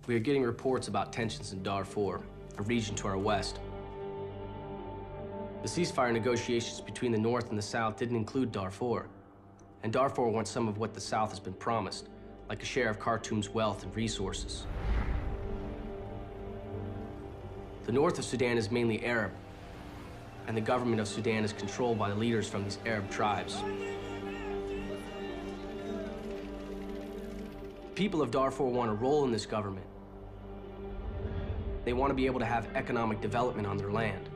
We are getting reports about tensions in Darfur, a region to our west. The ceasefire negotiations between the North and the South didn't include Darfur, and Darfur wants some of what the South has been promised, like a share of Khartoum's wealth and resources. The north of Sudan is mainly Arab, and the government of Sudan is controlled by the leaders from these Arab tribes. The people of Darfur want a role in this government. They want to be able to have economic development on their land.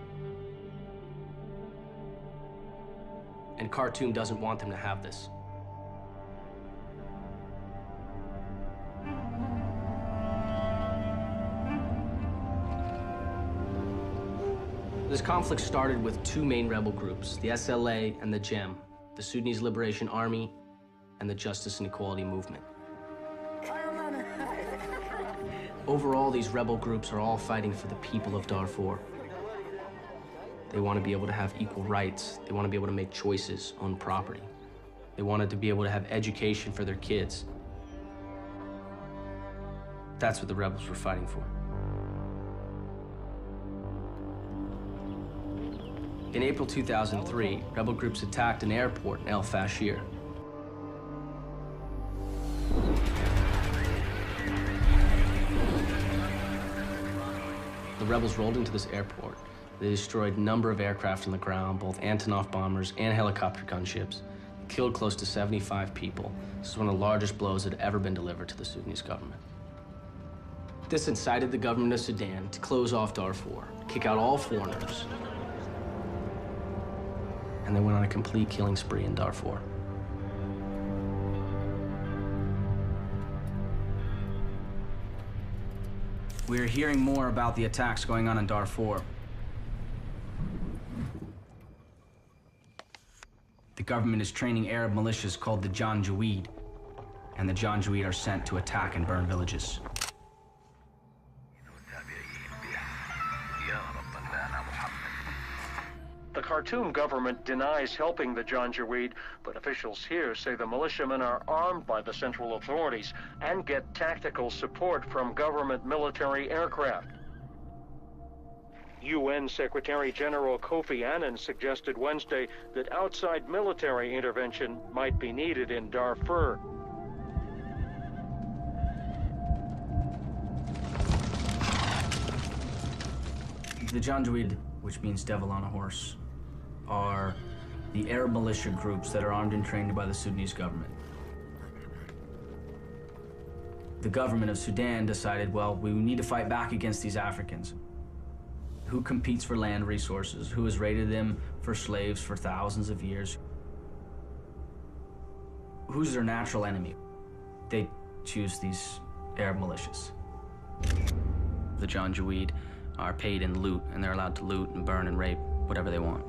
And Khartoum doesn't want them to have this. This conflict started with two main rebel groups, the SLA and the GEM, the Sudanese Liberation Army and the Justice and Equality Movement. Overall, these rebel groups are all fighting for the people of Darfur. They want to be able to have equal rights. They want to be able to make choices on property. They wanted to be able to have education for their kids. That's what the rebels were fighting for. In April 2003, rebel groups attacked an airport in El Fasher. The rebels rolled into this airport. They destroyed a number of aircraft on the ground, both Antonov bombers and helicopter gunships. They killed close to 75 people. This is one of the largest blows that had ever been delivered to the Sudanese government. This incited the government of Sudan to close off Darfur, kick out all foreigners, and they went on a complete killing spree in Darfur. We're hearing more about the attacks going on in Darfur. The government is training Arab militias called the Janjaweed, and the Janjaweed are sent to attack and burn villages. The Khartoum government denies helping the Janjaweed, but officials here say the militiamen are armed by the central authorities and get tactical support from government military aircraft. UN Secretary General Kofi Annan suggested Wednesday that outside military intervention might be needed in Darfur. The Janjaweed, which means devil on a horse, are the Arab militia groups that are armed and trained by the Sudanese government. The government of Sudan decided, well, we need to fight back against these Africans. Who competes for land resources? Who has raided them for slaves for thousands of years? Who's their natural enemy? They choose these Arab militias. The Janjaweed are paid in loot, and they're allowed to loot and burn and rape whatever they want.